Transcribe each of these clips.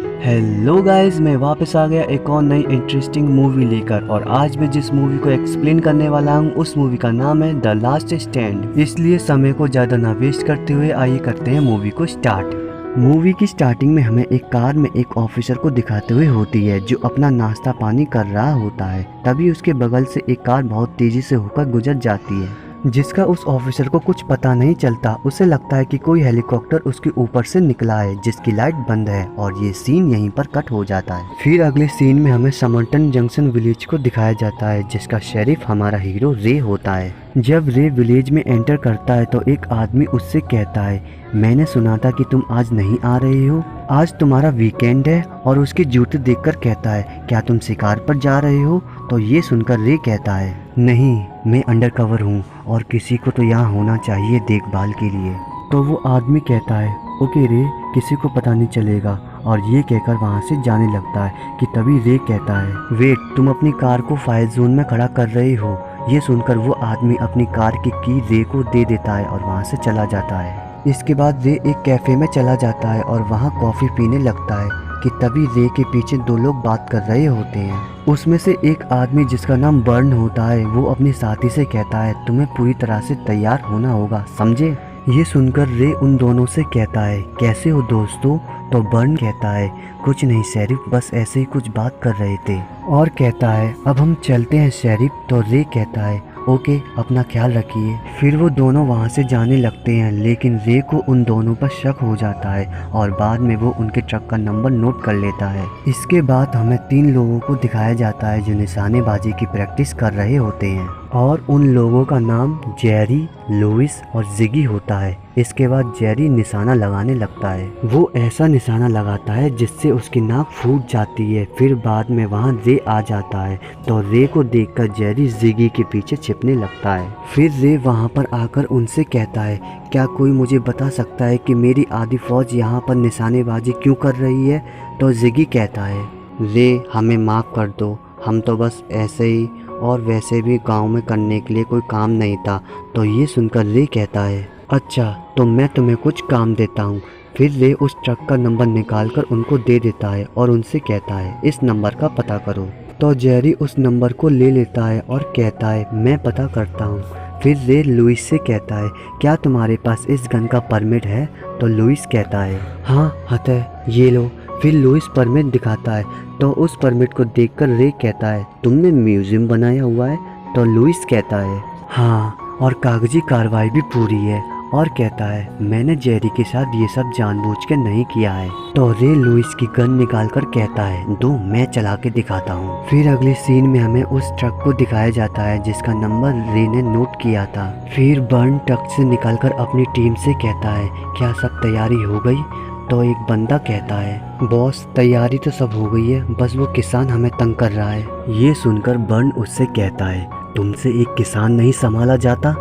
Hello guys, मैं वापस आ गया एक और नई इंटरेस्टिंग मूवी लेकर। और आज मैं जिस मूवी को एक्सप्लेन करने वाला हूँ उस मूवी का नाम है द लास्ट स्टैंड। इसलिए समय को ज़्यादा ना वेस्ट करते हुए आइए करते हैं मूवी को स्टार्ट। मूवी की स्टार्टिंग में हमें एक कार में एक ऑफिसर को दिखाते हुए होती है जो अपना नाश्ता पानी कर रहा होता है। तभी उसके बगल से एक कार बहुत तेजी से होकर गुजर जाती है, जिसका उस ऑफिसर को कुछ पता नहीं चलता। उसे लगता है कि कोई हेलीकॉप्टर उसके ऊपर से निकला है जिसकी लाइट बंद है, और ये सीन यहीं पर कट हो जाता है। फिर अगले सीन में हमें समरटन जंक्शन विलेज को दिखाया जाता है जिसका शेरिफ हमारा हीरो रे होता है। जब रे विलेज में एंटर करता है तो एक आदमी उससे कहता है, मैंने सुना था कि तुम आज नहीं आ रहे हो, आज तुम्हारा वीकेंड है। और उसके जूते देखकर कहता है, क्या तुम शिकार पर जा रहे हो? तो ये सुनकर रे कहता है, नहीं, मैं अंडरकवर हूँ और किसी को तो यहाँ होना चाहिए देखभाल के लिए। तो वो आदमी कहता है, ओके रे, किसी को पता नहीं चलेगा। और ये कहकर वहाँ से जाने लगता है कि तभी रे कहता है, वेट, तुम अपनी कार को फायर जोन में खड़ा कर रहे हो। ये सुनकर वो आदमी अपनी कार की रे को दे देता है और वहाँ से चला जाता है। इसके बाद रे एक कैफ़े में चला जाता है और वहाँ कॉफ़ी पीने लगता है कि तभी रे के पीछे दो लोग बात कर रहे होते हैं। उसमें से एक आदमी जिसका नाम बर्न होता है वो अपने साथी से कहता है, तुम्हें पूरी तरह से तैयार होना होगा, समझे? ये सुनकर रे उन दोनों से कहता है, कैसे हो दोस्तों? तो बर्न कहता है, कुछ नहीं शेरिफ, बस ऐसे ही कुछ बात कर रहे थे। और कहता है, अब हम चलते हैं शेरिफ। तो रे कहता है, ओके, अपना ख्याल रखिए। फिर वो दोनों वहाँ से जाने लगते हैं, लेकिन रे को उन दोनों पर शक हो जाता है और बाद में वो उनके ट्रक का नंबर नोट कर लेता है। इसके बाद हमें 3 लोगों को दिखाया जाता है जो निशानेबाजी की प्रैक्टिस कर रहे होते हैं, और उन लोगों का नाम जेरी, लुइस और जिगी होता है। इसके बाद जेरी निशाना लगाने लगता है। वो ऐसा निशाना लगाता है जिससे उसकी नाक फूट जाती है। फिर बाद में वहाँ रे आ जाता है, तो रे को देखकर जेरी जिगी के पीछे छिपने लगता है। फिर रे वहाँ पर आकर उनसे कहता है, क्या कोई मुझे बता सकता है कि मेरी आधी फौज यहाँ पर निशानेबाजी क्यों कर रही है? तो जिगी कहता है, रे, हमें माफ़ कर दो, हम तो बस ऐसे ही, और वैसे भी गांव में करने के लिए कोई काम नहीं था। तो ये सुनकर रे कहता है, अच्छा, तो मैं तुम्हें कुछ काम देता हूँ। फिर रे उस ट्रक का नंबर निकालकर उनको दे देता है और उनसे कहता है, इस नंबर का पता करो। तो जेरी उस नंबर को ले लेता है और कहता है, मैं पता करता हूँ। फिर रे लुइस से कहता है, क्या तुम्हारे पास इस गन का परमिट है? तो लुइस कहता है, हाँ है, ये लो। फिर लुइस परमिट दिखाता है, तो उस परमिट को देखकर रे कहता है, तुमने म्यूजियम बनाया हुआ है? तो लुइस कहता है, हाँ, और कागजी कार्रवाई भी पूरी है। और कहता है, मैंने जेरी के साथ ये सब जानबूझ के नहीं किया है। तो रे लुइस की गन निकालकर कहता है, दो, मैं चला के दिखाता हूँ। फिर अगले सीन में हमें उस ट्रक को दिखाया जाता है जिसका नंबर रे ने नोट किया था। फिर बर्न ट्रक से निकलकर अपनी टीम से कहता है, क्या सब तैयारी हो गई? तो एक बंदा कहता है, बॉस, तैयारी तो सब हो गई है, बस वो किसान हमें तंग कर रहा है। ये सुनकर बर्न उससे कहता है, तुमसे एक किसान नहीं संभाला जाता?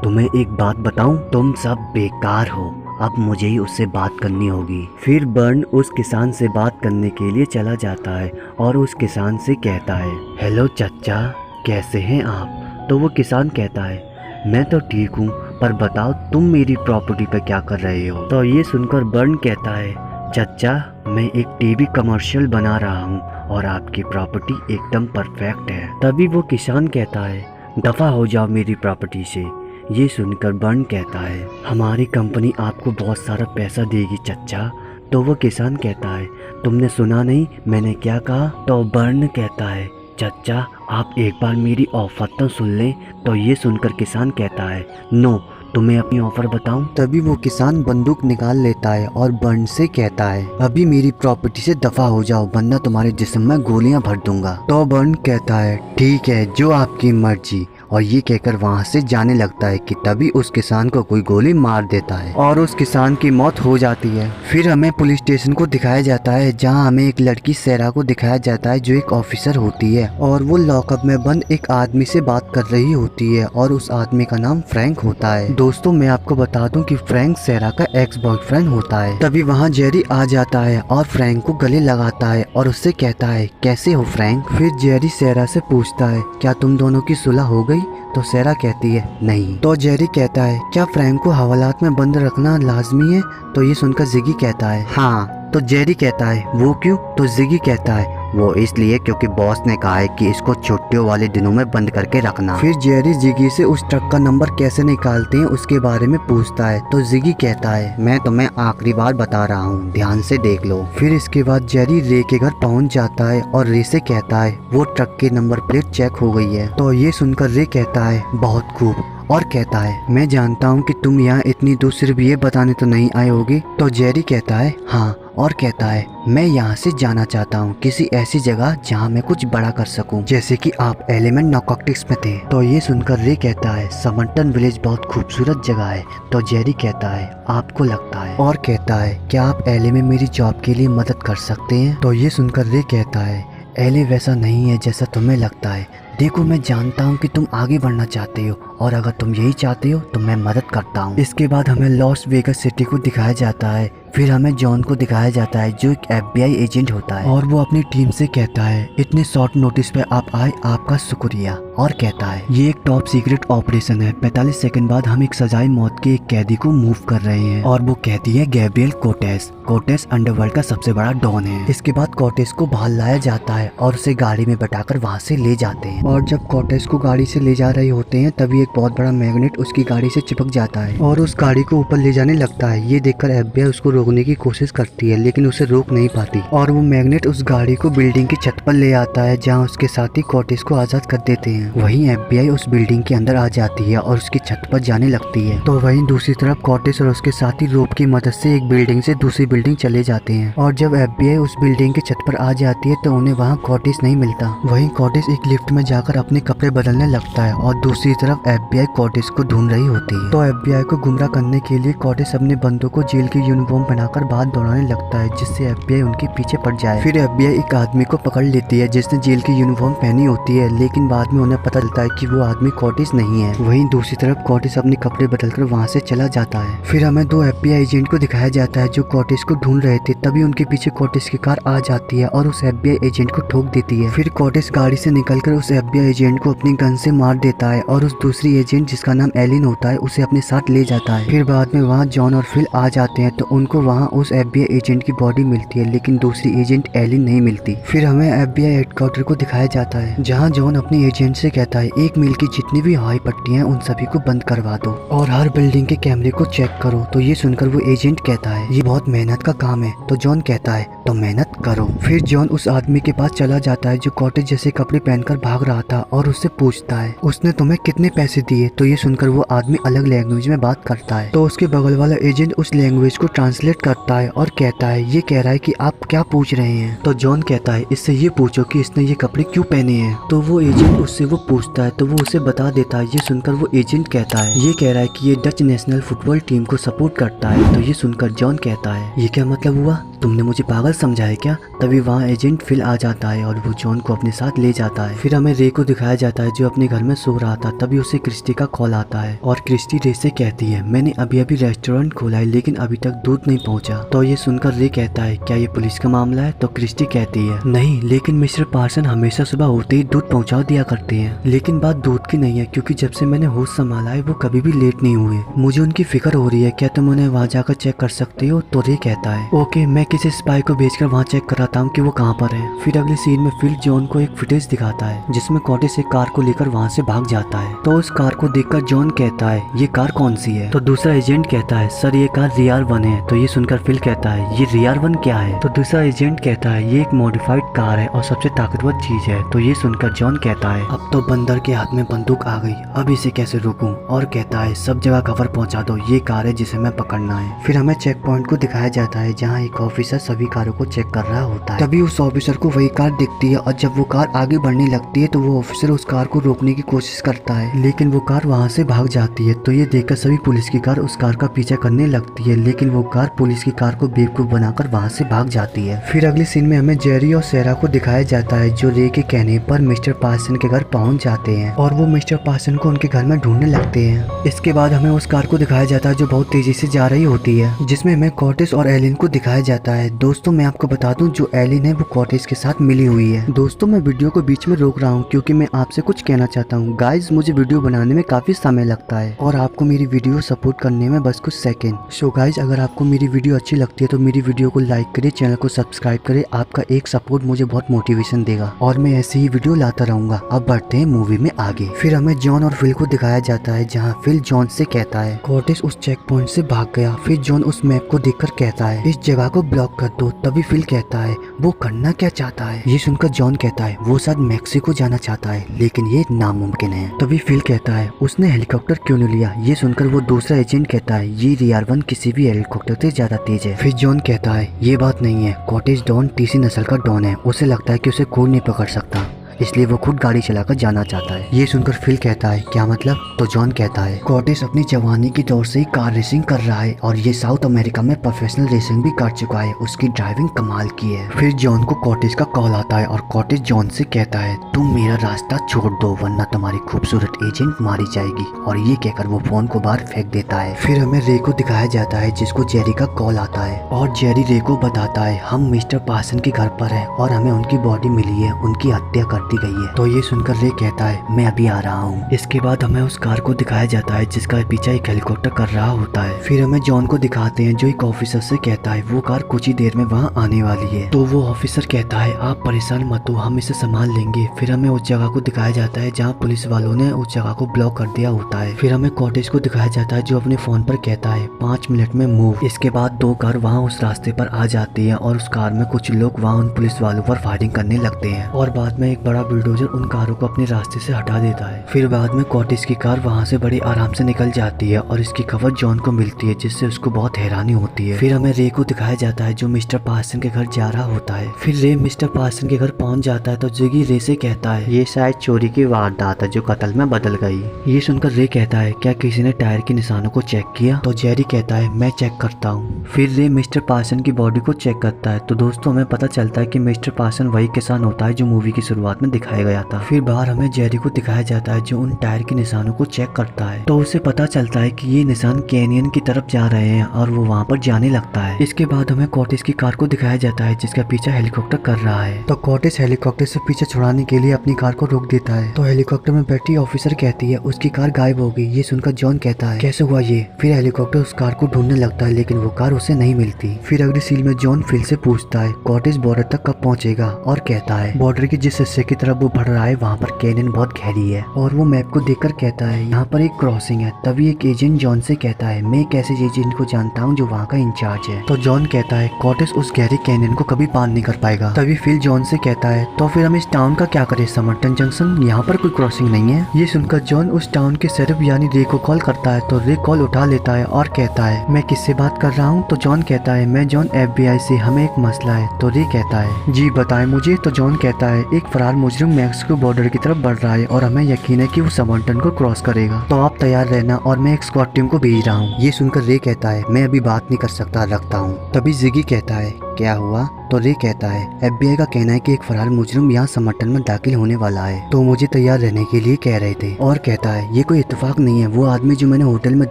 तुम्हें एक बात बताऊं, तुम सब बेकार हो, अब मुझे ही उससे बात करनी होगी। फिर बर्न उस किसान से बात करने के लिए चला जाता है और उस किसान से कहता है, हेलो चच्चा, कैसे हैं आप? तो वो किसान कहता है, मैं तो ठीक हूँ, पर बताओ तुम मेरी प्रॉपर्टी पे क्या कर रहे हो? तो ये सुनकर बर्न कहता है, चच्चा, मैं एक टीवी कमर्शियल बना रहा हूँ और आपकी प्रॉपर्टी एकदम परफेक्ट है। तभी वो किसान कहता है, दफा हो जाओ मेरी प्रॉपर्टी से। ये सुनकर बर्न कहता है, हमारी कंपनी आपको बहुत सारा पैसा देगी चच्चा। तो वो किसान कहता है, तुमने सुना नहीं मैंने क्या कहा? तो बर्न कहता है, चच्चा, आप एक बार मेरी ऑफर तो सुन लें। तो ये सुनकर किसान कहता है, नो, तुम्हें अपनी ऑफर बताऊं? तभी वो किसान बंदूक निकाल लेता है और बर्न से कहता है, अभी मेरी प्रॉपर्टी से दफा हो जाओ, वरना तुम्हारे जिस्म में गोलियां भर दूंगा। तो बर्न कहता है, ठीक है, जो आपकी मर्जी। और ये कहकर वहाँ से जाने लगता है कि तभी उस किसान को कोई गोली मार देता है और उस किसान की मौत हो जाती है। फिर हमें पुलिस स्टेशन को दिखाया जाता है जहाँ हमें एक लड़की सैरा को दिखाया जाता है जो एक ऑफिसर होती है, और वो लॉकअप में बंद एक आदमी से बात कर रही होती है और उस आदमी का नाम फ्रैंक होता है। दोस्तों, मैं आपको बता दूं कि फ्रैंक सैरा का एक्स बॉयफ्रेंड होता है। तभी वहाँ जेरी आ जाता है और फ्रैंक को गले लगाता है और उससे कहता है, कैसे हो फ्रैंक? फिर जेरी सैरा से पूछता है, क्या तुम दोनों की सुलह हो गई? तो सैरा कहती है, नहीं। तो जेरी कहता है, क्या फ्रैंक को हवालात में बंद रखना लाजमी है? तो ये सुनकर जिगी कहता है, हाँ, तो जेरी कहता है वो क्यों? तो जिगी कहता है वो इसलिए क्योंकि बॉस ने कहा है कि इसको छुट्टियों वाले दिनों में बंद करके रखना। फिर जेरी जिगी से उस ट्रक का नंबर कैसे निकालते हैं उसके बारे में पूछता है। तो जिगी कहता है मैं तुम्हें आखिरी बार बता रहा हूँ, ध्यान से देख लो। फिर इसके बाद जेरी रे के घर पहुँच जाता है और रे से कहता है वो ट्रक की नंबर प्लेट चेक हो गई है। तो ये सुनकर रे कहता है बहुत खूब, और कहता है मैं जानता हूँ कि तुम यहाँ इतनी दूर सिर्फ ये बताने तो नहीं आए होगे। तो जेरी कहता है हाँ, और कहता है मैं यहाँ से जाना चाहता हूँ किसी ऐसी जगह जहाँ मैं कुछ बड़ा कर सकूँ, जैसे कि आप एलिमेंट नार्कोटिक्स में थे। तो ये सुनकर रे कहता है समंटन विलेज बहुत खूबसूरत जगह है। तो जेरी कहता है आपको लगता है, और कहता है क्या आप एले में मेरी जॉब के लिए मदद कर सकते हैं? तो ये सुनकर रे कहता है एले वैसा नहीं है जैसा तुम्हें लगता है। देखो मैं जानता हूँ कि तुम आगे बढ़ना चाहते हो और अगर तुम यही चाहते हो तो मैं मदद करता हूँ। इसके बाद हमें लॉस वेगास सिटी को दिखाया जाता है। फिर हमें जॉन को दिखाया जाता है जो एक FBI एजेंट होता है और वो अपनी टीम से कहता है इतने शॉर्ट नोटिस पे आप आए, आपका शुक्रिया। और कहता है ये एक टॉप सीक्रेट ऑपरेशन है। 45 सेकंड बाद हम एक सजाए मौत के एक कैदी को मूव कर रहे हैं और वो कहती है गैब्रियल कोटेस। कोटेस अंडरवर्ल्ड का सबसे बड़ा डॉन है। इसके बाद कोटेस को बाहर लाया जाता है और उसे गाड़ी में बैठाकर वहाँ से ले जाते हैं। और जब कोटेस को गाड़ी से ले जा रहे होते हैं तभी एक बहुत बड़ा मैग्नेट उसकी गाड़ी से चिपक जाता है और उस गाड़ी को ऊपर ले जाने लगता है। ये देखकर FBI उसको रोकने की कोशिश करती है लेकिन उसे रोक नहीं पाती और वो मैग्नेट उस गाड़ी को बिल्डिंग की छत पर ले आता है जहाँ उसके साथी कोटेस को आजाद कर देते हैं। वहीं FBI उस बिल्डिंग के अंदर आ जाती है और उसकी छत पर जाने लगती है। तो वहीं दूसरी तरफ कोटेस और उसके साथी रोप की मदद से एक बिल्डिंग से दूसरी बिल्डिंग चले जाते हैं और जब FBI उस बिल्डिंग की छत पर आ जाती है तो उन्हें वहाँ कोटेस नहीं मिलता। वहीं कोटेस एक लिफ्ट में जाकर अपने कपड़े बदलने लगता है और दूसरी तरफ FBI कोटेस को ढूंढ रही होती है। तो FBI को गुमराह करने के लिए कोटेस अपने बंदों को जेल की यूनिफॉर्म पहनाकर बाहर दौड़ाने लगता है जिससे FBI उनके पीछे पड़ जाए। फिर FBI एक आदमी को पकड़ लेती है जिसने जेल की यूनिफॉर्म पहनी होती है लेकिन बाद में उन्हें पता चलता है कि वो आदमी कोटेस नहीं है। वहीं दूसरी तरफ कोटेस अपने कपड़े बदलकर वहाँ से चला जाता है। फिर हमें दो FBI एजेंट को दिखाया जाता है जो कोटेस को ढूंढ रहे थे। तभी उनके पीछे कोटेस की कार आ जाती है और उस FBI एजेंट को ठोक देती है। फिर कोटेस गाड़ी से निकलकर उस FBI एजेंट को अपनी गन से मार देता है और उस दूसरी एजेंट जिसका नाम एलिन होता है उसे अपने साथ ले जाता है। फिर बाद में वहाँ जॉन और फिल आ जाते हैं तो उनको वहाँ उस FBI एजेंट की बॉडी मिलती है लेकिन दूसरी एजेंट एलिन नहीं मिलती। फिर हमें FBI हेडक्वार्टर को दिखाया जाता है जहाँ जॉन अपने एजेंट से कहता है 1 मील की जितनी भी हवाई पट्टियां हैं उन सभी को बंद करवा दो और हर बिल्डिंग के कैमरे को चेक करो। तो ये सुनकर वो एजेंट कहता है ये बहुत मेहनत का काम है। तो जॉन कहता है तो मेहनत करो। फिर जॉन उस आदमी के पास चला जाता है जो कोटेस जैसे कपड़े पहनकर भाग रहा था और उससे पूछता है उसने तुम्हें कितने पैसे दिए। तो ये सुनकर वो आदमी अलग लैंग्वेज में बात करता है। तो उसके बगल वाला एजेंट उस लैंग्वेज को ट्रांसलेट करता है और कहता है ये कह रहा है कि आप क्या पूछ रहे हैं। तो जॉन कहता है इससे ये पूछो कि इसने ये कपड़े क्यों पहने हैं। तो वो एजेंट उससे वो पूछता है तो वो उसे बता देता है। ये सुनकर वो एजेंट कहता है ये कह रहा है कि ये डच नेशनल फुटबॉल टीम को सपोर्ट करता है। तो ये सुनकर जॉन कहता है ये क्या मतलब हुआ, तुमने मुझे पागल समझा है क्या। तभी वहाँ एजेंट फिल आ जाता है और वो जॉन को अपने साथ ले जाता है। फिर हमें रे को दिखाया जाता है जो अपने घर में सो रहा था। तभी उसे क्रिस्टी का कॉल आता है और क्रिस्टी रे से कहती है मैंने अभी अभी रेस्टोरेंट खोला है लेकिन अभी तक दूध नहीं पहुंचा। तो ये सुनकर रे कहता है क्या ये पुलिस का मामला है। तो क्रिस्टी कहती है नहीं, लेकिन मिस्टर पार्सन हमेशा सुबह होते ही दूध पहुंचा दिया करते हैं। लेकिन बात दूध की नहीं है क्योंकि जब से मैंने होश संभाला है वो कभी भी लेट नहीं हुए। मुझे उनकी फिक्र हो रही है, क्या तुम उन्हें वहाँ जाकर चेक कर सकते हो। तो रे कहता है ओके, मैं किसी स्पाई को भेजकर वहाँ चेक कराता हूँ कि वो कहाँ पर है। फिर अगले सीन में फिल जॉन को एक फुटेज दिखाता है जिसमें कोटेस एक कार को लेकर वहाँ से भाग जाता है। तो उस कार को देखकर जॉन कहता है ये कार कौन सी है। तो दूसरा एजेंट कहता है सर ये कार RR1 है। तो ये सुनकर फिल कहता है ये RR1 क्या है। तो दूसरा एजेंट कहता है ये एक मॉडिफाइड कार है और सबसे ताकतवर चीज है। तो ये सुनकर जॉन कहता है अब तो बंदर के हाथ में बंदूक आ गई, अब इसे कैसे रोकूं। और कहता है सब जगह खबर पहुंचा दो, ये कार है जिसे मैं पकड़ना है। फिर हमें चेक पॉइंट को दिखाया जाता है जहाँ एक ऑफिसर सभी कारों को चेक कर रहा होता है। तभी उस ऑफिसर को वही कार दिखती है और जब वो कार आगे बढ़ने लगती है तो वो ऑफिसर उस कार को रोकने की कोशिश करता है लेकिन वो कार वहाँ से भाग जाती है। तो ये देखकर सभी पुलिस की कार उस कार का पीछा करने लगती है लेकिन वो कार पुलिस की कार को बेवकूफ बनाकर वहाँ से भाग जाती है। फिर अगले सीन में हमें जेरी और सेरा को दिखाया जाता है जो रे के कहने पर मिस्टर पार्सन के घर पहुँच जाते हैं और वो मिस्टर पार्सन को उनके घर में ढूंढने लगते हैं। इसके बाद हमें उस कार को दिखाया जाता है जो बहुत तेजी से जा रही होती है जिसमें हमें कोटेस और एलिन को दिखाया जाता कहता है दोस्तों मैं आपको बता दूं जो एलिन है वो कॉटेज के साथ मिली हुई है। दोस्तों मैं वीडियो को बीच में रोक रहा हूँ क्योंकि मैं आपसे कुछ कहना चाहता हूँ। गाइज मुझे वीडियो बनाने में काफी समय लगता है और आपको मेरी वीडियो सपोर्ट करने में बस कुछ सेकंड। सो गाइज अगर आपको मेरी वीडियो अच्छी लगती है तो मेरी वीडियो को लाइक करें, चैनल को सब्सक्राइब करें। आपका एक सपोर्ट मुझे बहुत मोटिवेशन देगा और मैं ऐसे ही वीडियो लाता रहूंगा। अब बढ़ते हैं मूवी में आगे। फिर हमें जॉन और फिल को दिखाया जाता है जहाँ फिल जॉन से कहता है कॉटेज उस चेक पॉइंट से भाग गया। फिर जॉन उस मैप को देखकर कहता है इस जगह को ब्लॉक कर दो। तभी फिल कहता है वो करना क्या चाहता है। ये सुनकर जॉन कहता है वो शायद मैक्सिको जाना चाहता है लेकिन ये नामुमकिन है। तभी फिल कहता है उसने हेलीकॉप्टर क्यों नहीं लिया। ये सुनकर वो दूसरा एजेंट कहता है ये रियर-1 किसी भी हेलीकॉप्टर से ज्यादा तेज है। फिर जॉन कहता है ये बात नहीं है, कॉटेज डॉन तीसरी नस्ल का डॉन है, उसे लगता है कि उसे कोई नहीं पकड़ सकता इसलिए वो खुद गाड़ी चलाकर जाना चाहता है। ये सुनकर फिल कहता है क्या मतलब। तो जॉन कहता है कॉटेज अपनी जवानी की दौर से ही कार रेसिंग कर रहा है और ये साउथ अमेरिका में प्रोफेशनल रेसिंग भी कर चुका है, उसकी ड्राइविंग कमाल की है। फिर जॉन को कॉटेज का कॉल आता है और कॉटेज जॉन से कहता है तुम मेरा रास्ता छोड़ दो वरना तुम्हारी खूबसूरत एजेंट मारी जाएगी, और ये कहकर वो फोन को बाहर फेंक देता है। फिर हमें रे को दिखाया जाता है जिसको जेरी का कॉल आता है और जेरी रे को बताता है हम मिस्टर पार्सन के घर पर है और हमें उनकी बॉडी मिली है, उनकी हत्या कर दी गई है। तो ये सुनकर रे कहता है मैं अभी आ रहा हूँ। इसके बाद हमें उस कार को दिखाया जाता है जिसका पीछा एक हेलीकॉप्टर कर रहा होता है। फिर हमें जॉन को दिखाते हैं जो एक ऑफिसर से कहता है वो कार कुछ ही देर में वहाँ आने वाली है। तो वो ऑफिसर कहता है आप परेशान मत हो, हम इसे संभाल लेंगे। फिर हमें उस जगह को दिखाया जाता है जहाँ पुलिस वालों ने उस जगह को ब्लॉक कर दिया होता है। फिर हमें कॉटेज को दिखाया जाता है जो अपने फोन पर कहता है 5 मिनट में मूव। इसके बाद 2 कार वहाँ उस रास्ते पर आ जाती है और उस कार में कुछ लोग वहाँ उन पुलिस वालों पर फायरिंग करने लगते हैं और बाद में एक बड़ा बुलडोजर उन कारों को अपने रास्ते से हटा देता है। फिर बाद में कॉटेज की कार वहाँ से बड़े आराम से निकल जाती है और इसकी खबर जॉन को मिलती है जिससे उसको बहुत हैरानी होती है। फिर हमें रे को दिखाया जाता है जो मिस्टर पार्सन के घर जा रहा होता है। फिर रे मिस्टर पार्सन के घर पहुँच जाता है तो जिगी रे से कहता है ये शायद चोरी की वारदात है जो कत्ल में बदल गई। ये सुनकर रे कहता है क्या किसी ने टायर के निशानों को चेक किया। तो जेरी कहता है मैं चेक करता हूँ। फिर रे मिस्टर पार्सन की बॉडी को चेक करता है तो दोस्तों हमें पता चलता है कि मिस्टर पार्सन वही किसान होता है जो मूवी की शुरुआत में दिखाया गया था। फिर बाहर हमें जेरी को दिखाया जाता है जो उन टायर के निशानों को चेक करता है तो उसे पता चलता है कि ये निशान कैनियन की तरफ जा रहे हैं और वो वहाँ पर जाने लगता है। इसके बाद हमें कॉटेज की कार को दिखाया जाता है जिसका पीछा हेलीकॉप्टर कर रहा है। तो कॉटेज हेलीकॉप्टर से पीछे छुड़ाने के लिए अपनी कार को रोक देता है। तो हेलीकॉप्टर में बैठी ऑफिसर कहती है उसकी कार गायब हो गई। ये सुनकर जॉन कहता है कैसे हुआ ये। फिर हेलीकॉप्टर उस कार को ढूंढने लगता है लेकिन वो कार उसे नहीं मिलती। फिर अगली सीन में जॉन फिल से पूछता है कॉटेज बॉर्डर तक कब पहुंचेगा और कहता है बॉर्डर के जिस हिस्से की तरफ वो बढ़ रहा है वहाँ पर कैनियन बहुत गहरी है और वो मैप को देखकर कहता है यहाँ पर एक क्रॉसिंग है। तभी एक एजेंट जॉन से कहता है मैं एक ऐसे एजेंट को जानता हूँ जो वहाँ का इंचार्ज है। तो जॉन कहता है कॉटेज उस गहरे कैनियन को कभी पार नहीं कर पाएगा। तभी फिल जॉन से कहता है तो फिर हम इस टाउन का क्या करें, समर्टन जंक्शन, यहाँ पर कोई क्रॉसिंग नहीं है। ये सुनकर जॉन उस टाउन के शेरिफ यानी रे को कॉल करता है तो रे कॉल उठा लेता है और कहता है मैं किससे बात कर रहा हूँ। तो जॉन कहता है मैं जॉन FBI से, हमें एक मसला है। तो रे कहता है जी बताएं मुझे। तो जॉन कहता है एक फरार मुजरिम मैक्सिको बॉर्डर की तरफ बढ़ रहा है और हमें यकीन है कि वो समर्टन को क्रॉस करेगा, तो आप तैयार रहना और मैं एक स्क्वाड टीम को भेज रहा हूँ। ये सुनकर रे कहता है मैं अभी बात नहीं कर सकता, रखता हूँ। तभी जिगी कहता है क्या हुआ। तो रे कहता है FBI का कहना है कि एक फरार मुजरिम यहाँ समर्टन में दाखिल होने वाला है तो मुझे तैयार रहने के लिए कह रहे थे। और कहता है ये कोई इत्तेफाक नहीं है, वो आदमी जो मैंने होटल में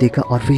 देखा और फिर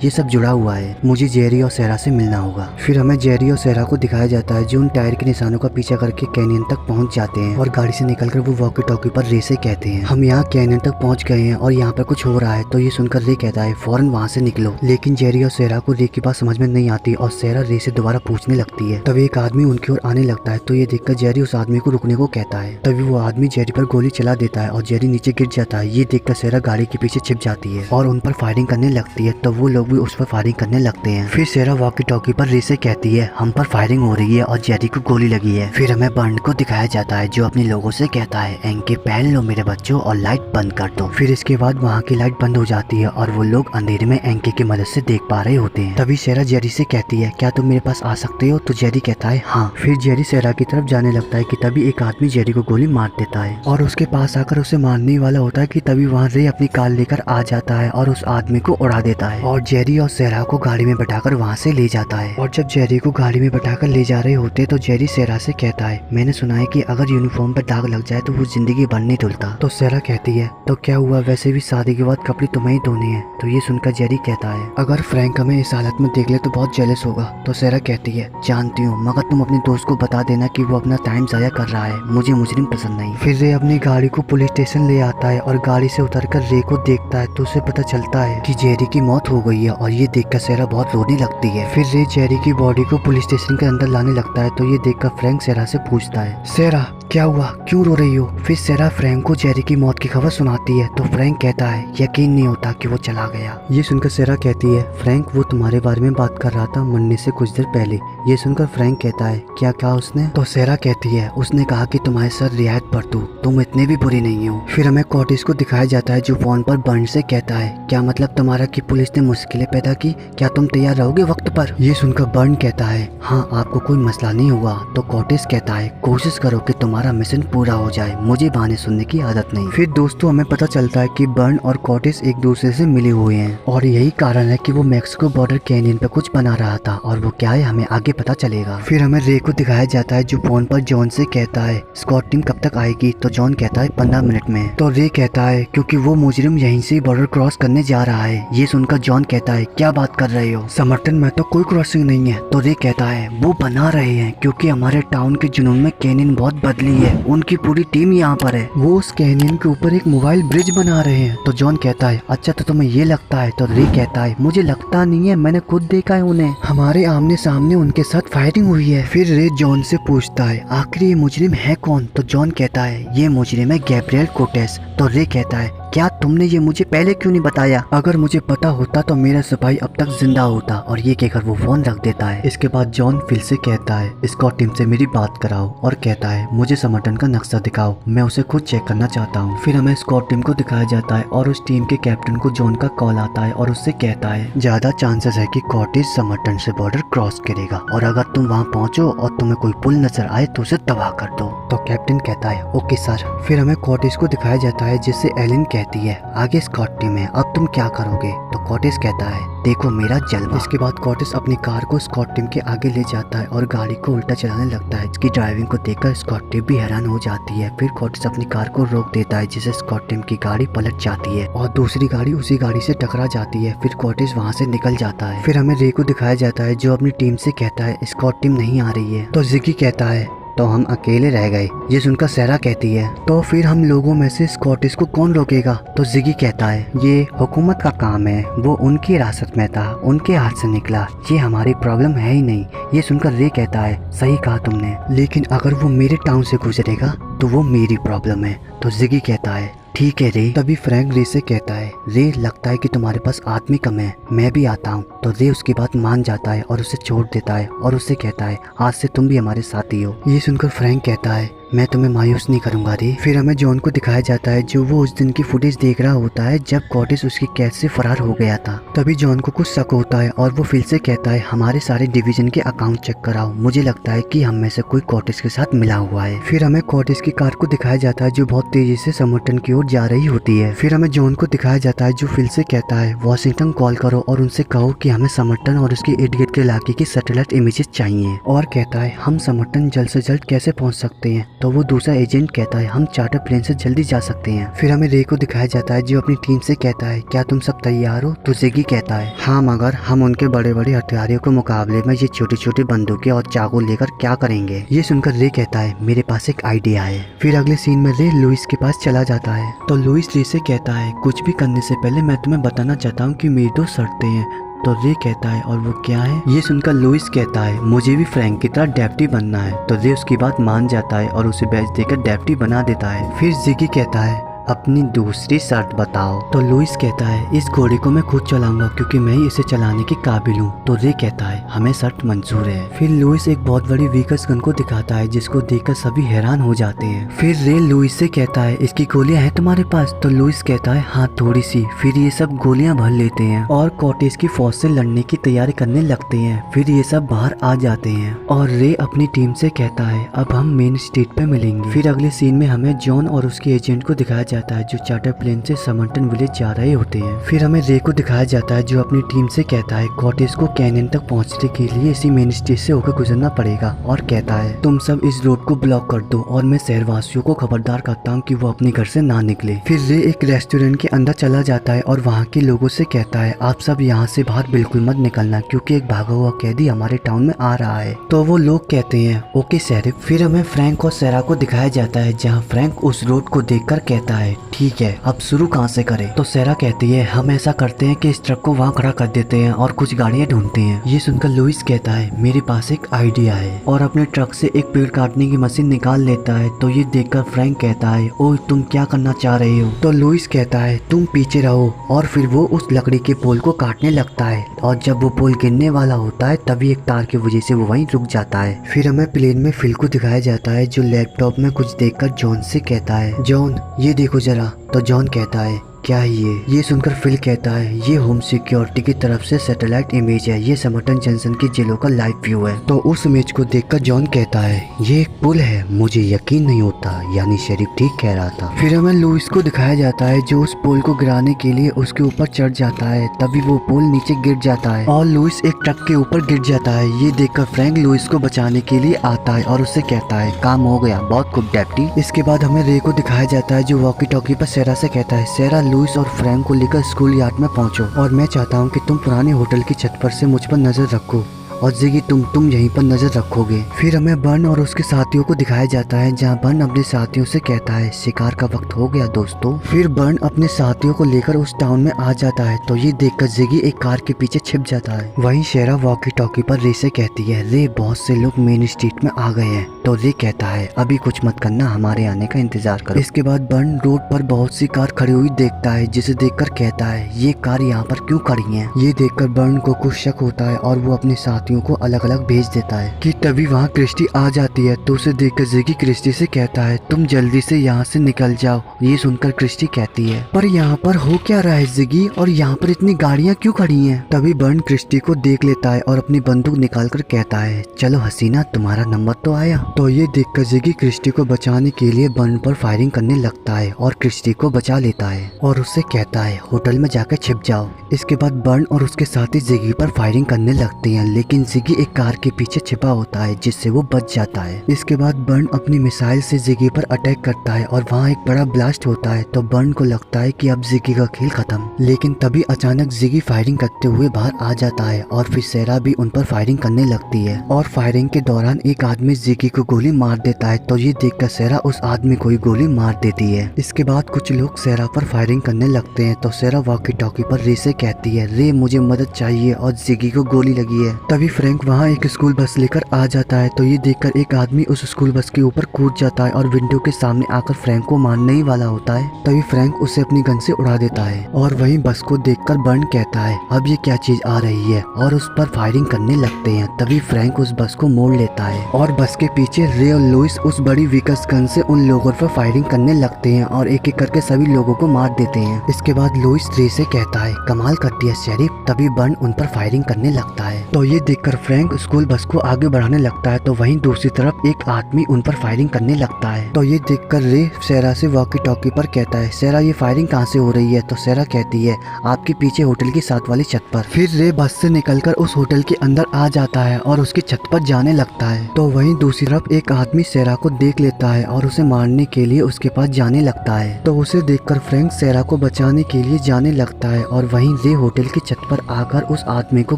ये सब जुड़ा हुआ है, मुझे जेरी और सेरा से मिलना होगा। फिर हमें जेरी और सेरा को दिखाया जाता है जो उन टायर के निशानों का पीछा करके कैनियन तक पहुंच जाते हैं और गाड़ी से निकलकर वो वॉकी टॉकी पर रे से कहते हैं हम यहाँ कैनियन तक पहुंच गए हैं और यहाँ पर कुछ हो रहा है। तो ये सुनकर रे कहता है फौरन वहाँ से निकलो। लेकिन जेरी और सेरा को रे की बात समझ में नहीं आती और सेरा रे से दोबारा पूछने लगती है। तभी एक आदमी उनकी ओर आने लगता है तो ये देखकर जेरी उस आदमी को रुकने को कहता है। तभी वो आदमी जेरी पर गोली चला देता है और जेरी नीचे गिर जाता है। ये देखकर सेरा गाड़ी के पीछे छिप जाती है और उन पर फायरिंग करने लगती है तो वो लोग भी उस पर फायरिंग करने लगते हैं। फिर सेरा वॉकी टॉकी पर रे से कहती है हम पर फायरिंग हो रही है और जेरी को गोली लगी है। फिर हमें बर्न को दिखाया जाता है जो अपने लोगों से कहता है एंके पहन लो मेरे बच्चों और लाइट बंद कर दो। फिर इसके बाद वहाँ की लाइट बंद हो जाती है और वो लोग अंधेरे में एंके की मदद से देख पा रहे होते हैं। तभी सेरा जेरी से कहती है क्या तुम मेरे पास आ सकते हो। तो जेरी कहता है है हाँ। फिर जेरी सेरा की तरफ जाने लगता है कि तभी एक आदमी जेरी को गोली मार देता है और उसके पास आकर उसे मारने वाला होता है कि तभी वहाँ रे अपनी कार लेकर आ जाता है और उस आदमी को उड़ा देता है और जेरी और सेरा को गाड़ी में बैठाकर वहाँ से ले जाता है। और जब जेरी को गाड़ी में बैठाकर ले जा रहे होते तो जेरी सेरा से कहता है मैंने सुना है कि अगर यूनिफॉर्म पर दाग लग जाए तो वो जिंदगी भर नहीं धुलता। तो सेरा कहती है तो क्या हुआ, वैसे भी शादी के बाद कपड़े तुम्हें ही धोने हैं। तो ये सुनकर जेरी कहता है अगर फ्रैंक हमें इस हालत में देख ले तो बहुत जेलस होगा। तो सेरा कहती है जानती हूँ, मगर तुम अपने दोस्त को बता देना कि वो अपना टाइम जाया कर रहा है, मुझे मुजरिम पसंद नहीं। फिर रे अपनी गाड़ी को पुलिस स्टेशन ले आता है और गाड़ी से उतरकर रे को देखता है तो उसे पता चलता है कि जेरी की मौत हो गई है और ये देखकर सेरा बहुत रोने लगती है। फिर रे जेरी की बॉडी को पुलिस स्टेशन के अंदर लाने लगता है तो ये देखकर फ्रैंक सेरा से पूछता है सेरा क्या हुआ, क्यों रो रही हो। फिर सेरा फ्रैंक को जेरी की मौत की खबर सुनाती है तो फ्रैंक कहता है यकीन नहीं होता कि वो चला गया। ये सुनकर सेरा कहती है फ्रैंक वो तुम्हारे बारे में बात कर रहा था मरने से कुछ देर पहले। ये सुनकर फ्रैंक कहता है क्या कहा उसने। तो सेरा कहती है उसने कहा कि तुम्हारे सर रियायत पर दो, तुम इतने भी बुरी नहीं हो। फिर हमें कॉटेज को दिखाया जाता है जो फोन पर बर्न से कहता है क्या मतलब तुम्हारा कि पुलिस ने मुश्किलें पैदा की, क्या तुम तैयार रहोगे वक्त पर। ये सुनकर बर्न कहता है हाँ आपको कोई मसला नहीं होगा। तो कॉटेज कहता है कोशिश करो कि तुम्हारा मिशन पूरा हो जाए, मुझे बहाने सुनने की आदत नहीं। फिर दोस्तों हमें पता चलता है कि बर्न और कॉटेज एक दूसरे से मिले हुए हैं और यही कारण है कि वो मैक्सिको बॉर्डर कैनियन पे कुछ बना रहा था और वो क्या है हमें आगे पता चलेगा। फिर हमें रे को दिखाया जाता है जो फोन पर जॉन से कहता है स्कॉट टीम कब तक आएगी। तो जॉन कहता है 15 मिनट में। तो रे कहता है क्योंकि वो मुजरिम यहीं से बॉर्डर क्रॉस करने जा रहा है। ये सुनकर जॉन कहता है क्या बात कर रहे हो समर्थन में तो कोई क्रॉसिंग नहीं है। तो रे कहता है वो बना रहे हैं क्योंकि हमारे टाउन के जुनून में कैनियन बहुत बदली है, उनकी पूरी टीम यहाँ पर है, वो उस कैनियन के ऊपर एक मोबाइल ब्रिज बना रहे हैं। तो जॉन कहता है अच्छा तो तुम्हें ये लगता है। तो रे कहता है मुझे लगता नहीं है, मैंने खुद देखा है उन्हें, हमारे आमने सामने उनके साथ फायरिंग हुई है। फिर रे जॉन से पूछता है आखिर ये मुजरिम है कौन। तो जॉन कहता है ये मुजरिम है गैब्रिएल कोटेस। तो रे कहता है क्या तुमने ये मुझे पहले क्यों नहीं बताया, अगर मुझे पता होता तो मेरा सिपाही अब तक जिंदा होता। और ये कहकर वो फोन रख देता है। इसके बाद जॉन फिर से कहता है स्कॉट टीम से मेरी बात कराओ और कहता है मुझे समर्थन का नक्शा दिखाओ, मैं उसे खुद चेक करना चाहता हूँ। फिर हमें स्कॉट टीम को दिखाया जाता है और उस टीम के कैप्टन को जॉन का कॉल आता है और उससे कहता है ज्यादा चांसेस है कि कॉटेज समर्थन से बॉर्डर क्रॉस करेगा और अगर तुम वहाँ पहुँचो और तुम्हें कोई पुल नजर आए तो उसे तबाह कर दो। तो कैप्टन कहता है ओके सर। फिर हमें कॉटेज को दिखाया जाता है जिससे एलिन कहती है आगे स्कॉट टीम है, अब तुम क्या करोगे। तो कॉटेज कहता है देखो मेरा जलवा। इसके बाद कॉटेज अपनी कार को स्कॉट टीम के आगे ले जाता है और गाड़ी को उल्टा चलाने लगता है। इसकी ड्राइविंग को देखकर स्कॉट टीम भी हैरान हो जाती है। फिर कॉटेज अपनी कार को रोक देता है जिससे स्कॉट टीम की गाड़ी पलट जाती है और दूसरी गाड़ी उसी गाड़ी से टकरा जाती है। फिर कॉटेज वहाँ से निकल जाता है। फिर हमें रे को दिखाया जाता है जो अपनी टीम से कहता है स्कॉट टीम नहीं आ रही है। तो जिगी कहता है तो हम अकेले रह गए। ये सुनकर सेरा कहती है तो फिर हम लोगों में से स्कॉटिश को कौन रोकेगा। तो जिगी कहता है ये हुकूमत का काम है, वो उनकी हिरासत में था, उनके हाथ से निकला, ये हमारी प्रॉब्लम है ही नहीं। ये सुनकर रे कहता है सही कहा तुमने, लेकिन अगर वो मेरे टाउन से गुजरेगा तो वो मेरी प्रॉब्लम है। तो जिगी कहता है ठीक है रे। तभी फ्रैंक रे से कहता है रे लगता है कि तुम्हारे पास आदमी कम है, मैं भी आता हूँ। तो रे उसकी बात मान जाता है और उसे छोड़ देता है और उससे कहता है आज से तुम भी हमारे साथी हो। ये सुनकर फ्रैंक कहता है मैं तुम्हें मायूस नहीं करूंगा रे। फिर हमें जॉन को दिखाया जाता है जो वो उस दिन की फुटेज देख रहा होता है जब कॉटेज उसकी कैद से फरार हो गया था। तभी जॉन को कुछ शक होता है और वो फिर से कहता है हमारे सारे डिवीजन के अकाउंट चेक कराओ, मुझे लगता है कि हम में से कोई कॉटेज के साथ मिला हुआ है। फिर हमें कॉटेज की कार को दिखाया जाता है जो बहुत तेजी से समर्थन की ओर जा रही होती है। फिर हमें जॉन को दिखाया जाता है जो फिर से कहता है वॉशिंगटन कॉल करो और उनसे कहो कि हमें समर्थन और उसके इर्द गिर्द के इलाके की सैटेलाइट इमेजेस चाहिए। और कहता है हम समर्थन जल्द से जल्द कैसे पहुंच सकते हैं। तो वो दूसरा एजेंट कहता है हम चार्टर प्लेन से जल्दी जा सकते हैं। फिर हमें रे को दिखाया जाता है जो अपनी टीम से कहता है क्या तुम सब तैयार हो। तो जिगी कहता है हाँ मगर हम उनके बड़े बड़े हथियारों के मुकाबले में ये छोटी छोटी बंदूकें और चाकू लेकर क्या करेंगे। ये सुनकर रे कहता है मेरे पास एक आइडिया है। फिर अगले सीन में रे लुइस के पास चला जाता है। तो लुइस रे से कहता है कुछ भी करने से पहले मैं तुम्हें बताना चाहता हूँ कि मेरी दो शर्तें हैं। तो रे कहता है और वो क्या है। ये सुनकर लुइस कहता है मुझे भी फ्रैंक की तरह डेप्टी बनना है। तो रे उसकी बात मान जाता है और उसे बैच देकर डेप्टी बना देता है। फिर जिगी कहता है अपनी दूसरी शर्त बताओ। तो लुइस कहता है इस घोड़े को मैं खुद चलाऊंगा क्योंकि मैं ही इसे चलाने के काबिल हूँ। तो रे कहता है हमें शर्त मंजूर है। फिर लुइस एक बहुत बड़ी व्हीकल्स गन को दिखाता है जिसको देखकर सभी हैरान हो जाते हैं। फिर रे लुइस से कहता है इसकी गोलियां हैं तुम्हारे पास? तो लुइस कहता है हाँ थोड़ी सी। फिर ये सब गोलियां भर लेते हैं और कॉटेज की फौज से लड़ने की तैयारी करने लगते हैं। फिर ये सब बाहर आ जाते हैं और रे अपनी टीम से कहता है अब हम मेन स्ट्रीट पे मिलेंगे। फिर अगले सीन में हमें जॉन और उसके एजेंट को दिखाया जाता है जो चार्टर प्लेन से समंटन विलेज जा रहे होते हैं। फिर हमें रे को दिखाया जाता है जो अपनी टीम से कहता है कॉटेज को कैनियन तक पहुंचने के लिए इसी मेन स्ट्रीट से होकर गुजरना पड़ेगा और कहता है तुम सब इस रोड को ब्लॉक कर दो और मैं शहरवासियों को खबरदार करता हूँ कि वो अपने घर से ना निकले। फिर रे एक रेस्टोरेंट के अंदर चला जाता है और वहाँ के लोगों से कहता है आप सब यहाँ से बाहर बिल्कुल मत निकलना क्योंकि एक भागा हुआ कैदी हमारे टाउन में आ रहा है। तो वो लोग कहते हैं ओके शेरिफ। फिर हमें फ्रैंक और सेरा को दिखाया जाता है जहाँ फ्रैंक उस रोड को देखकर कहता है ठीक है अब शुरू कहाँ से करें? तो सेरा कहती है हम ऐसा करते हैं कि इस ट्रक को वहाँ खड़ा कर देते हैं और कुछ गाड़ियाँ ढूंढते हैं। ये सुनकर लुइस कहता है मेरे पास एक आइडिया है और अपने ट्रक से एक पेड़ काटने की मशीन निकाल लेता है। तो ये देखकर फ्रैंक कहता है ओह तुम क्या करना चाह रहे हो? तो लुइस कहता है तुम पीछे रहो और फिर वो उस लकड़ी के पोल को काटने लगता है और जब वो पोल गिरने वाला होता है तभी एक तार की वजह से वो वहीं रुक जाता है। फिर हमें प्लेन में फिल को दिखाया जाता है जो लैपटॉप में कुछ देखकर जॉन से कहता है जॉन ये देखो जरा। तो जॉन कहता है क्या है ये सुनकर फिल कहता है ये होम सिक्योरिटी की तरफ से सैटेलाइट इमेज है, ये समटन जंक्शन की जेलों का लाइव व्यू है। तो उस इमेज को देखकर जॉन कहता है ये एक पुल है, मुझे यकीन नहीं होता, यानी शरीफ ठीक कह रहा था। फिर हमें लुइस को दिखाया जाता है जो उस पुल को गिराने के लिए उसके ऊपर चढ़ जाता है, तभी वो पुल नीचे गिर जाता है और लुइस एक ट्रक के ऊपर गिर जाता है। ये देखकर फ्रैंक लुइस को बचाने के लिए आता है और उससे कहता है काम हो गया, बहुत खूब डेप्टी। इसके बाद हमें रे को दिखाया जाता है जो वॉकी टॉकी पर सेरा से कहता है सेरा लुइस और फ्रैंक को लेकर स्कूल यार्ड में पहुंचो और मैं चाहता हूं कि तुम पुराने होटल की छत पर से मुझ पर नजर रखो और जिगी तुम यहीं पर नजर रखोगे। फिर हमें बर्न और उसके साथियों को दिखाया जाता है जहां बर्न अपने साथियों से कहता है शिकार का वक्त हो गया दोस्तों। फिर बर्न अपने साथियों को लेकर उस टाउन में आ जाता है तो ये देखकर जिगी एक कार के पीछे छिप जाता है। वहीं शेरा वॉकी टॉकी पर रे से कहती है रे बहुत से लोग मेन स्ट्रीट में आ गए हैं। तो रे कहता है अभी कुछ मत करना, हमारे आने का इंतजार करो। इसके बाद बर्न रोड पर बहुत सी कार खड़ी हुई देखता है जिसे देखकर कहता है ये कार यहाँ पर क्यों खड़ी है। ये देखकर बर्न को कुछ शक होता है और वो अपने साथियों को अलग अलग भेज देता है कि तभी वहाँ क्रिस्टी आ जाती है। तो उसे देखकर जिगी क्रिस्टी से कहता है तुम जल्दी से यहाँ से निकल जाओ। ये सुनकर क्रिस्टी कहती है पर यहाँ पर हो क्या रहा है जिगी, और यहाँ पर इतनी गाड़ियाँ क्यों खड़ी हैं। तभी बर्न क्रिस्टी को देख लेता है और अपनी बंदूक निकालकर कहता है चलो हसीना तुम्हारा नंबर तो आया। तो ये देखकर जिगी क्रिस्टी को बचाने के लिए बर्न पर फायरिंग करने लगता है और क्रिस्टी को बचा लेता है और उससे कहता है होटल में जाकर छिप जाओ। इसके बाद बर्न और उसके साथी जिगी पर फायरिंग करने लगते हैं लेकिन जिगी एक कार के पीछे छिपा होता है जिससे वो बच जाता है। इसके बाद बर्न अपनी मिसाइल से जिगी पर अटैक करता है और वहाँ एक बड़ा ब्लास्ट होता है। तो बर्न को लगता है कि अब जिगी का खेल खत्म, लेकिन तभी अचानक जिगी फायरिंग करते हुए बाहर आ जाता है और फिर सेरा भी उन पर फायरिंग करने लगती है और फायरिंग के दौरान एक आदमी जिगी को गोली मार देता है। तो ये देखकर सेरा उस आदमी को ही गोली मार देती है। इसके बाद कुछ लोग सेरा पर फायरिंग करने लगते हैं तो सेरा वॉकी टॉकी पर रे से कहती है रे मुझे मदद चाहिए और जिगी को गोली लगी है। तभी फ्रैंक वहाँ एक स्कूल बस लेकर आ जाता है तो ये देखकर एक आदमी उस स्कूल बस के ऊपर कूद जाता है और विंडो के सामने आकर फ्रैंक को मारने ही वाला होता है। तभी फ्रैंक उसे अपनी गन से उड़ा देता है और वहीं बस को देखकर बर्न कहता है अब ये क्या चीज आ रही है और उस पर फायरिंग करने लगते हैं। तभी फ्रैंक उस बस को मोड़ लेता है और बस के पीछे रे और लुइस उस बड़ी विकस गन से उन लोगों पर फायरिंग करने लगते हैं और एक एक करके सभी लोगों को मार देते हैं। इसके बाद लुइस रे से कहता है कमाल कर दिया शेरिफ। तभी बर्न उन पर फायरिंग करने लगता है तो ये देखकर फ्रैंक स्कूल बस को आगे बढ़ाने लगता है तो वहीं दूसरी तरफ एक आदमी उन पर फायरिंग करने लगता है। तो ये देखकर रे सेरा से वॉकी टॉकी पर कहता है सेरा ये फायरिंग कहाँ से हो रही है। तो सेरा कहती है आपके पीछे होटल की साथ वाली छत पर। फिर रे बस से निकलकर उस होटल के अंदर आ जाता है और उसकी छत पर जाने लगता है। तो वहीं दूसरी तरफ एक आदमी सेरा को देख लेता है और उसे मारने के लिए उसके पास जाने लगता है। तो उसे देखकर फ्रैंक सेरा को बचाने के लिए जाने लगता है और वहीं रे होटल की छत पर आकर उस आदमी को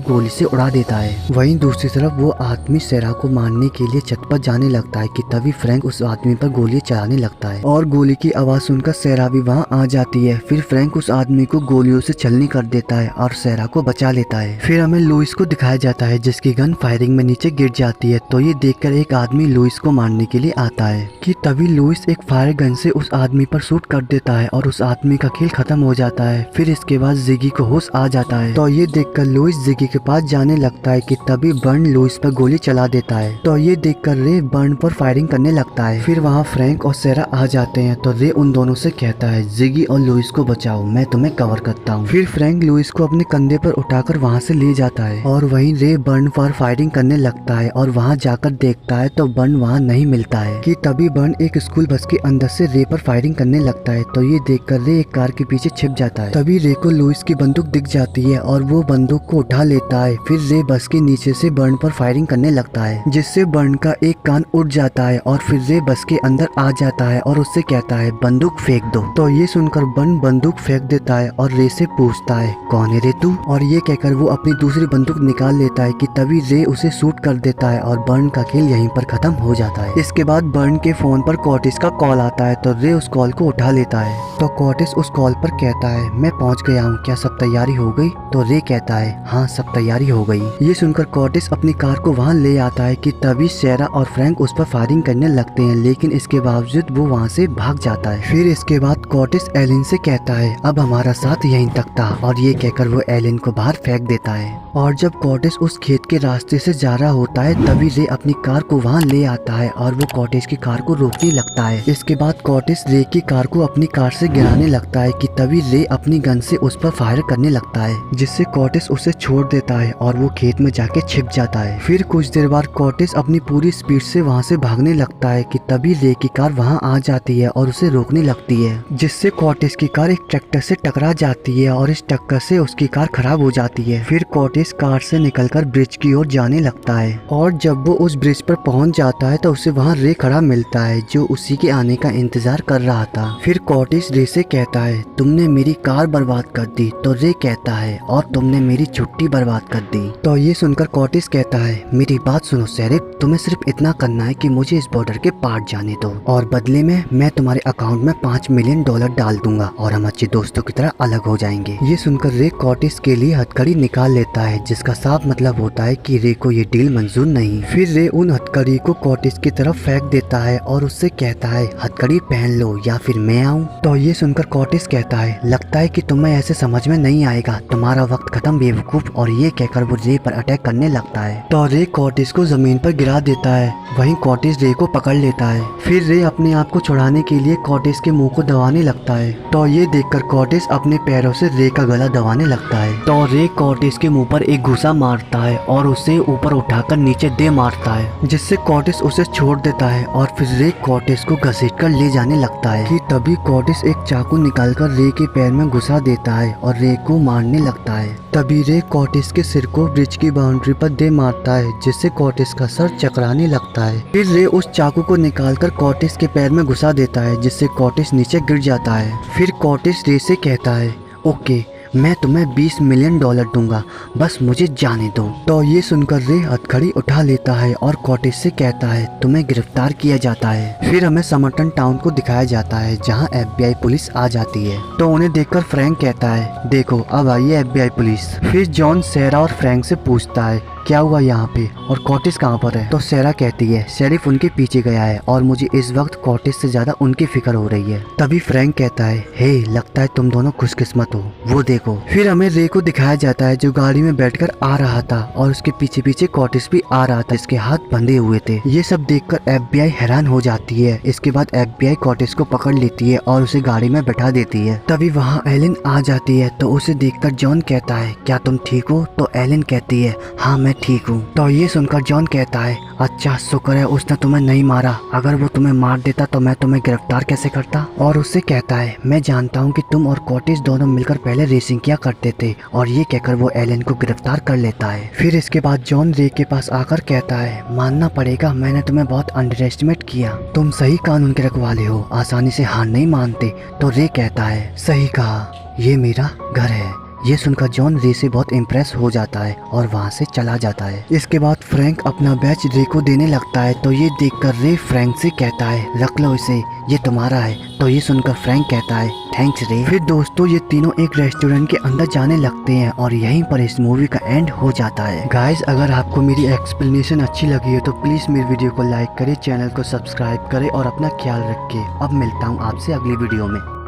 गोली से उड़ा देता है। वहीं दूसरी तरफ वो आदमी सेरा को मारने के लिए छत पर जाने लगता है कि तभी फ्रैंक उस आदमी पर गोली चलाने लगता है और गोली की आवाज सुनकर सेरा भी वहाँ आ जाती है। फिर फ्रैंक उस आदमी को गोलियों से छलनी कर देता है और सेरा को बचा लेता है। फिर हमें लुइस को दिखाया जाता है जिसकी गन फायरिंग में नीचे गिर जाती है। तो ये देखकर एक आदमी लुइस को मारने के लिए आता है कि तभी लुइस एक फायर गन से उस आदमी पर शूट कर देता है और उस आदमी का खेल खत्म हो जाता है। फिर इसके बाद जिगी को होश आ जाता है। तो ये देखकर लुइस जिगी के पास जाने लगता है कि तभी बर्न लुइस पर गोली चला देता है। तो ये देखकर रे बर्न पर फायरिंग करने लगता है। फिर वहाँ फ्रैंक और सेरा आ जाते हैं। तो रे उन दोनों से कहता है जिगी और लुइस को बचाओ, मैं तुम्हें कवर करता हूँ। फिर फ्रैंक लुइस को अपने कंधे पर उठाकर वहाँ से ले जाता है और वहीं रे बर्न पर फायरिंग करने लगता है और वहाँ जाकर देखता है तो बर्न वहाँ नहीं मिलता है कि तभी बर्न एक स्कूल बस के अंदर से रे पर फायरिंग करने लगता है। तो ये देखकर रे एक कार के पीछे छिप जाता है। तभी रे को लुइस की बंदूक दिख जाती है और वो बंदूक को उठा लेता है। फिर रे बस के नीचे से बर्न पर फायरिंग करने लगता है जिससे बर्न का एक कान उड़ जाता है और फिर रे बस के अंदर आ जाता है और उससे कहता है बंदूक फेंक दो। तो ये सुनकर बर्न बंदूक फेंक देता है और रे से पूछता है कौन है रे तू, और ये कहकर वो अपनी दूसरी बंदूक निकाल लेता है कि तभी रे उसे शूट कर देता है और बर्न का खेल यहीं पर खत्म हो जाता है। इसके बाद बर्न के फोन पर कॉर्टिस का कॉल आता है तो रे उस कॉल को उठा लेता है। तो कॉर्टिस उस कॉल पर कहता है मैं पहुंच गया हूँ, क्या सब तैयारी हो गई? तो रे कहता है हाँ सब तैयारी हो गई। ये सुनकर कॉर्टिस अपनी कार को वहाँ ले आता है कि तभी सेरा और फ्रैंक उस पर फायरिंग करने लगते हैं, लेकिन इसके बावजूद वो वहाँ से भाग जाता है। फिर इसके बाद कॉर्टिस एलिन से कहता है अब हमारा साथ यहीं तक था, और ये कहकर वो एलिन को बाहर फेंक देता है। और जब कॉर्टिस उस खेत के रास्ते से जा रहा होता है तभी रे अपनी कार को वहाँ ले आता है और वो कॉर्टिस की कार को रोकने लगता है। इसके बाद कॉर्टिस रे की कार को अपनी कार से गिराने लगता है कि तभी रे अपनी गन से उस पर फायर करने लगता है जिससे कॉर्टिस उसे छोड़ देता है और वो खेत में जाके छिप जाता है। फिर कुछ देर बाद कॉर्टिस अपनी पूरी स्पीड से वहाँ से भागने लगता है कि तभी रे की कार वहाँ आ जाती है और उसे रोकने लगती है जिससे कॉर्टिस की कार एक ट्रैक्टर से टकरा जाती है और इस टक्कर से उसकी कार खराब हो जाती है। फिर कॉर्टिस कार से निकलकर ब्रिज की ओर जाने लगता है और जब वो उस ब्रिज पर पहुंच जाता है तो उसे वहाँ रे खड़ा मिलता है जो उसी के आने का इंतजार कर रहा था। फिर कॉर्टिस रे से कहता है तुमने मेरी कार बर्बाद कर दी। तो रे कहता है और तुमने मेरी छुट्टी बर्बाद कर दी। तो ये सुनकर कॉर्टिस कहता है मेरी बात सुनो शेरिफ, तुम्हें सिर्फ इतना करना है कि मुझे इस बॉर्डर के पार जाने दो और बदले में मैं तुम्हारे अकाउंट में $5 मिलियन डाल दूंगा और हम अच्छे दोस्तों की तरह अलग हो जाएंगे। ये सुनकर रे कॉर्टिस के लिए हथकड़ी निकाल लेता है जिसका साफ मतलब होता है कि रे को ये डील मंजूर नहीं। फिर रे उन हथकड़ी को कॉर्टिस की तरफ फेंक देता है और उससे कहता है हथकड़ी पहन लो या फिर मैं आऊं। तो ये सुनकर कॉर्टिस कहता है लगता है कि तुम्हें ऐसे समझ में नहीं आएगा, तुम्हारा वक्त खत्म बेवकूफ, और ये कहकर वो रे पर अटैक करने लगता है। तो रे कॉर्टिस को जमीन पर गिरा देता है, वहीं कॉर्टिस रे को पकड़ लेता है। फिर रे अपने आप को छुड़ाने के लिए कॉर्टिस के मुंह को दबाने लगता है। तो ये देखकर कॉर्टिस अपने पैरों से रे का गला दबाने लगता है। तो रे कॉर्टिस के मुंह पर एक घुसा मारता है और उसे ऊपर उठाकर नीचे दे मारता है जिससे कॉर्टिस उसे छोड़ देता है और फिर रे कॉर्टिस को घसीटकर ले जाने लगता है कि तभी कॉर्टिस एक चाकू निकालकर रे के पैर में घुसा देता है और रे को मारने लगता है। तभी रे कॉर्टिस के सिर को ब्रिज की बाउंड्री पर दे मारता है जिससे कॉर्टिस का सर चकराने लगता है। फिर रे उस चाकू को निकालकर कॉर्टिस के पैर में घुसा देता है जिससे कॉर्टिस नीचे गिर जाता है। फिर कॉर्टिस रे से कहता है ओके मैं तुम्हें $20 मिलियन दूंगा, बस मुझे जाने दो। तो ये सुनकर रे हथकड़ी उठा लेता है और कॉर्टिस से कहता है तुम्हें गिरफ्तार किया जाता है। फिर हमें समरटन टाउन को दिखाया जाता है जहां FBI पुलिस आ जाती है। तो उन्हें देखकर फ्रैंक कहता है देखो अब आई है FBI पुलिस। फिर जॉन सेरा और फ्रैंक से पूछता है क्या हुआ यहाँ पे और कॉर्टिस कहाँ पर है? तो सेरा कहती है शेरिफ उनके पीछे गया है और मुझे इस वक्त कॉर्टिस से ज्यादा उनकी फिक्र हो रही है। तभी फ्रैंक कहता है हे लगता है तुम दोनों खुशकिस्मत हो, वो देखो। फिर हमें रे को दिखाया जाता है जो गाड़ी में बैठकर आ रहा था और उसके पीछे पीछे कॉर्टिस भी आ रहा था, इसके हाथ बंधे हुए थे। ये सब देखकर FBI हैरान हो जाती है। इसके बाद FBI कॉर्टिस को पकड़ लेती है और उसे गाड़ी में बैठा देती है। तभी वहाँ एलिन आ जाती है तो उसे देखकर जॉन कहता है क्या तुम ठीक हो? तो एलिन कहती है हाँ मैं ठीक हूँ। तो ये सुनकर जॉन कहता है अच्छा शुक्र है उसने तुम्हें नहीं मारा, अगर वो तुम्हें मार देता तो मैं तुम्हें गिरफ्तार कैसे करता। और उससे कहता है मैं जानता हूँ कि तुम और कॉर्टिस दोनों मिलकर पहले रेसिंग किया करते थे, और ये कहकर वो एलन को गिरफ्तार कर लेता है। फिर इसके बाद जॉन रे के पास आकर कहता है मानना पड़ेगा मैंने तुम्हें बहुत अंडर एस्टिमेट किया, तुम सही कानून के रखवाले हो, आसानी से हार नहीं मानते। तो रे कहता है सही कहा, ये मेरा घर है, ये सुनकर जॉन रे से बहुत इम्प्रेस हो जाता है और वहाँ से चला जाता है। इसके बाद फ्रैंक अपना बैच रे को देने लगता है तो ये देखकर रे फ्रैंक से कहता है रख लो इसे, ये तुम्हारा है। तो ये सुनकर फ्रैंक कहता है थैंक्स रे। फिर दोस्तों ये तीनों एक रेस्टोरेंट के अंदर जाने लगते हैं और यहीं पर इस मूवी का एंड हो जाता है। गाइस अगर आपको मेरी एक्सप्लेनेशन अच्छी लगी है तो प्लीज मेरी वीडियो को लाइक करें, चैनल को सब्सक्राइब करें और अपना ख्याल रखें। अब मिलता हूँ आपसे अगली वीडियो में।